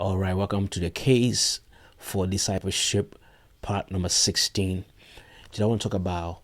All right, welcome to the case for discipleship, part number 16. Today I want to talk about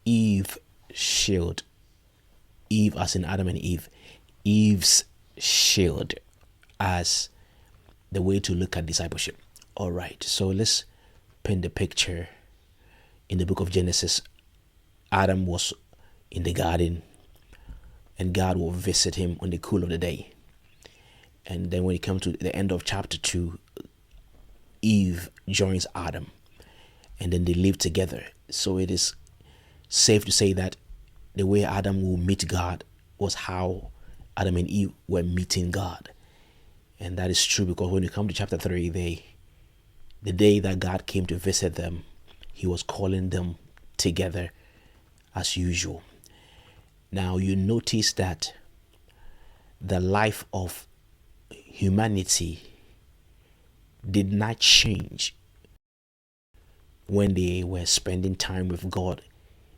Eve shield. Eve as in Adam and Eve. Eve's shield as the way to look at discipleship. All right, so let's paint the picture. In the book of Genesis, Adam was in the garden and God will visit him on the cool of the day. And then when you come to the end of chapter 2, Eve joins Adam and then they live together. So it is safe to say that the way Adam will meet God was how Adam and Eve were meeting God. And that is true because when you come to chapter 3, the day that God came to visit them, he was calling them together as usual. Now you notice that the life of humanity did not change when they were spending time with God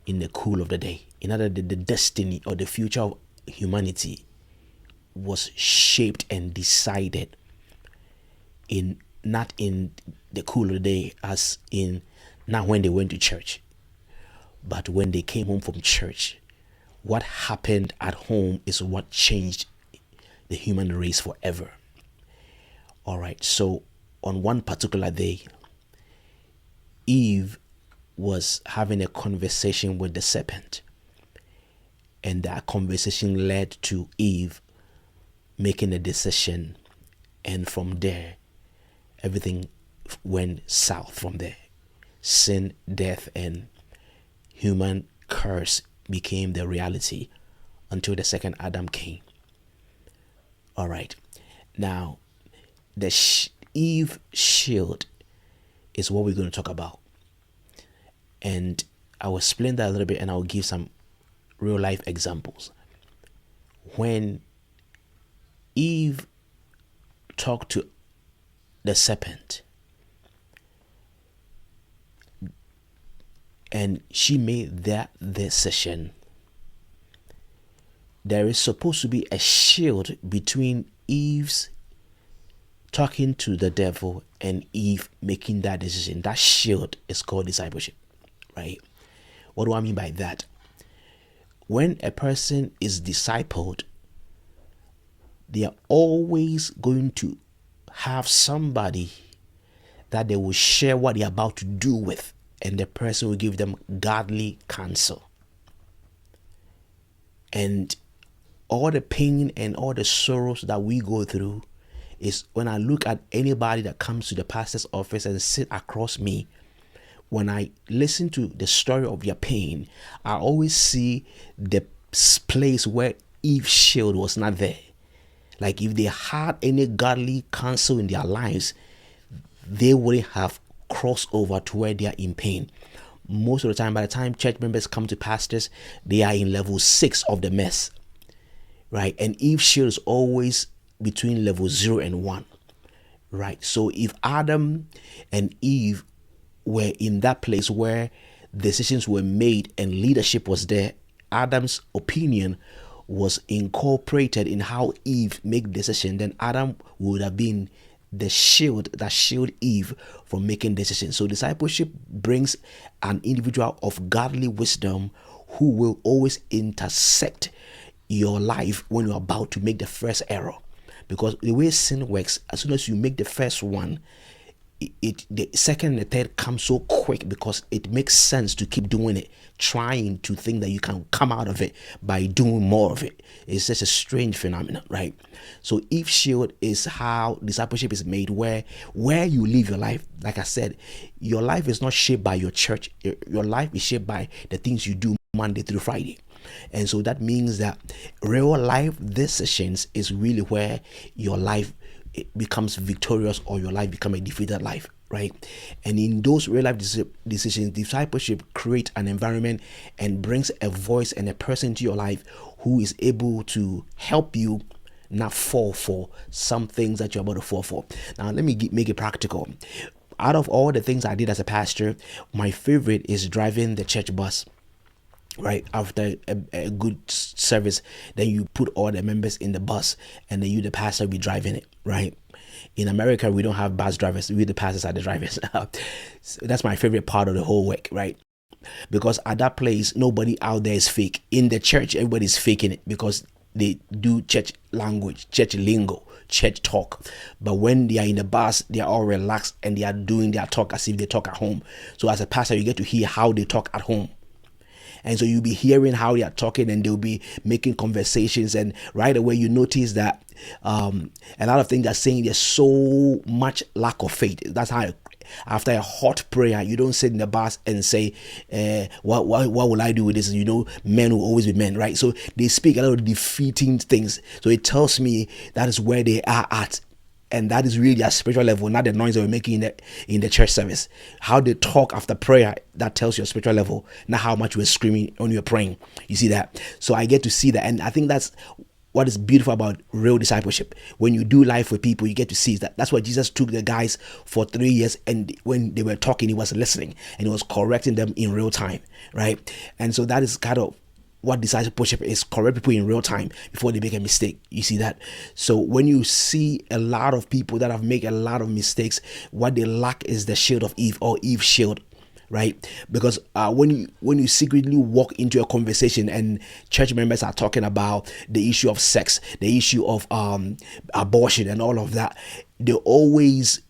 in the cool of the day. In other words, the destiny or the future of humanity was shaped and decided not in the cool of the day, as in not when they went to church, but when they came home from church. What happened at home is what changed the human race forever. All right, so on one particular day, Eve was having a conversation with the serpent, and that conversation led to Eve making a decision, and from there, everything went south from there. Sin, death, and human curse became the reality until the second Adam came. All right, now the Eve shield is what we're going to talk about, and I will explain that a little bit, and I'll give some real life examples. When Eve talked to the serpent and she made that decision, there is supposed to be a shield between Eve's talking to the devil and Eve making that decision. That shield is called discipleship, right? What do I mean by that? When a person is discipled, they are always going to have somebody that they will share what they're about to do with, and the person will give them godly counsel. And all the pain and all the sorrows that we go through is when I look at anybody that comes to the pastor's office and sit across me. When I listen to the story of their pain, I always see the place where Eve's shield was not there. Like if they had any godly counsel in their lives, they wouldn't have crossed over to where they are in pain. Most of the time, by the time church members come to pastors, they are in level 6 of the mess, right? And Eve's shield is always between level 0 and 1, right? So if Adam and Eve were in that place where decisions were made and leadership was there, Adam's opinion was incorporated in how Eve make decision, then Adam would have been the shield that shield Eve from making decisions. So discipleship brings an individual of godly wisdom who will always intersect your life when you're about to make the first error. Because the way sin works, as soon as you make the first one, the second and the third come so quick because it makes sense to keep doing it, trying to think that you can come out of it by doing more of it. It's just a strange phenomenon, right? So Eve's shield is how discipleship is made, where you live your life. Like I said, your life is not shaped by your church. Your life is shaped by the things you do Monday through Friday. And so that means that real life decisions is really where your life it becomes victorious or your life become a defeated life, right? And in those real life decisions, discipleship creates an environment and brings a voice and a person into your life who is able to help you not fall for some things that you're about to fall for. Now, let me make it practical. Out of all the things I did as a pastor, my favorite is driving the church bus. Right after a good service, then you put all the members in the bus and then you the pastor be driving it, right? In America, we don't have bus drivers. We, the pastors, are the drivers. So that's my favorite part of the whole work, right? Because at that place, nobody out there is fake. In the church, everybody's faking it because they do church language, church lingo, church talk. But when they are in the bus, they are all relaxed and they are doing their talk as if they talk at home. So as a pastor, you get to hear how they talk at home. And so you'll be hearing how they are talking and they'll be making conversations. And right away, you notice that a lot of things they're saying, there's so much lack of faith. That's how after a hot prayer, you don't sit in the bus and say, what will I do with this? You know, men will always be men, right? So they speak a lot of defeating things. So it tells me that is where they are at. And that is really their spiritual level, not the noise that we're making in the church service. How they talk after prayer, that tells your spiritual level, not how much we're screaming when you're praying. You see that? So I get to see that. And I think that's what is beautiful about real discipleship. When you do life with people, you get to see that. That's why Jesus took the guys for 3 years, and when they were talking, he was listening and he was correcting them in real time, right? And so that is kind of what discipleship is: correct people in real time before they make a mistake. You see that? So when you see a lot of people that have made a lot of mistakes, what they lack is the shield of Eve, or Eve's shield, right? Because when you secretly walk into a conversation and church members are talking about the issue of sex, the issue of abortion and all of that, they always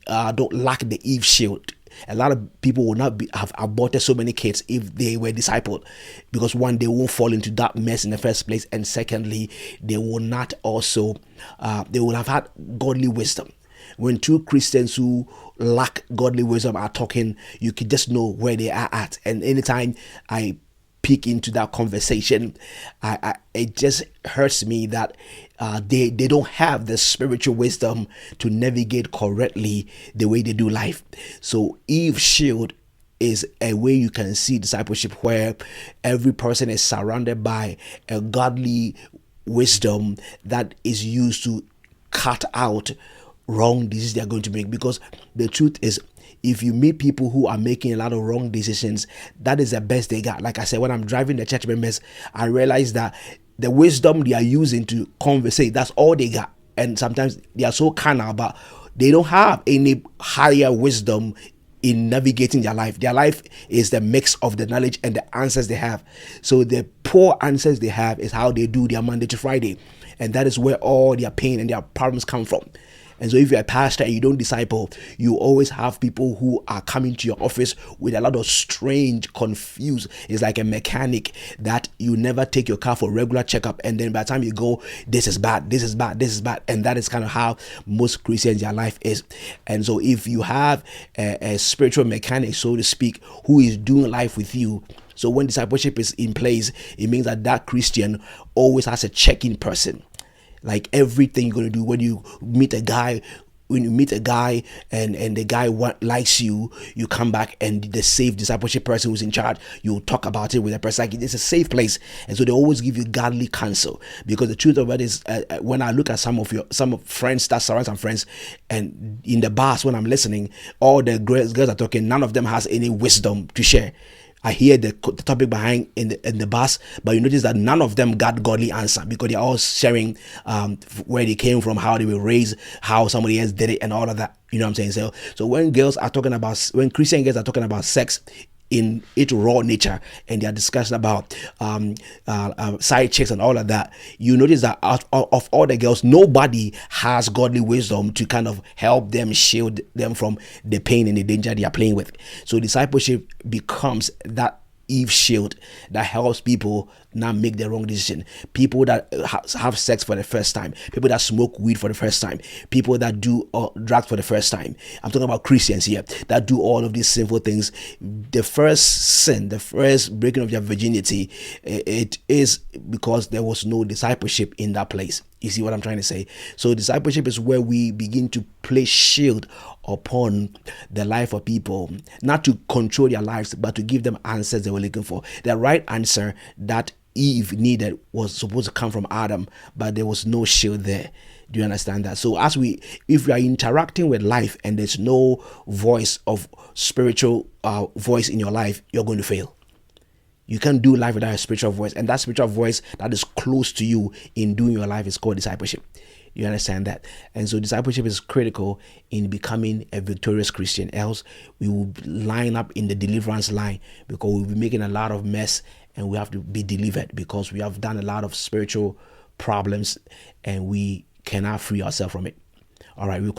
don't lack the Eve shield. A lot of people will not have aborted so many kids if they were discipled, because one, they won't fall into that mess in the first place, and secondly, they will not also they will have had godly wisdom. When two Christians who lack godly wisdom are talking, you can just know where they are at. And anytime I peek into that conversation, it just hurts me that they don't have the spiritual wisdom to navigate correctly the way they do life. So Eve's shield is a way you can see discipleship, where every person is surrounded by a godly wisdom that is used to cut out wrong decisions they are going to make. Because the truth is, if you meet people who are making a lot of wrong decisions, that is the best they got. Like I said, when I'm driving the church members, I realize that the wisdom they are using to conversate, that's all they got. And sometimes they are so carnal, but they don't have any higher wisdom in navigating their life. Their life is the mix of the knowledge and the answers they have. So the poor answers they have is how they do their Monday to Friday. And that is where all their pain and their problems come from. And so if you're a pastor and you don't disciple, you always have people who are coming to your office with a lot of strange, confused. It's like a mechanic that you never take your car for regular checkup, and then by the time you go, this is bad, this is bad, this is bad. And that is kind of how most Christians, their life is. And so if you have a spiritual mechanic, so to speak, who is doing life with you, so when discipleship is in place, it means that Christian always has a check-in person. Like everything you're going to do, when you meet a guy and the guy likes you, you come back, and the safe discipleship person who's in charge, you talk about it with a person. Like, it's a safe place. And so they always give you godly counsel, because the truth of it is, when I look at some of friends that surround some friends, and in the bars when I'm listening, all the girls are talking, none of them has any wisdom to share. I hear the topic behind in the bus, but you notice that none of them got godly answer, because they're all sharing where they came from, how they were raised, how somebody else did it, and all of that. You know what I'm saying? So when Christian girls are talking about sex in its raw nature, and they're discussing about side chicks and all of that, you notice that out of all the girls, nobody has godly wisdom to kind of help them, shield them from the pain and the danger they are playing with. So discipleship becomes that Eve shield that helps people not make the wrong decision. People that have sex for the first time, people that smoke weed for the first time, people that do drugs for the first time. I'm talking about Christians here that do all of these sinful things. The first sin, the first breaking of their virginity, it is because there was no discipleship in that place. You see what I'm trying to say? So discipleship is where we begin to place shield upon the life of people, not to control their lives, but to give them answers they were looking for. The right answer that Eve needed was supposed to come from Adam, but there was no shield there. Do you understand that? So if we are interacting with life and there's no voice of spiritual voice in your life, you're going to fail. You can't do life without a spiritual voice, and that spiritual voice that is close to you in doing your life is called discipleship. You understand that? And so discipleship is critical in becoming a victorious Christian. Else we will line up in the deliverance line, because we'll be making a lot of mess and we have to be delivered because we have done a lot of spiritual problems and we cannot free ourselves from it. All right.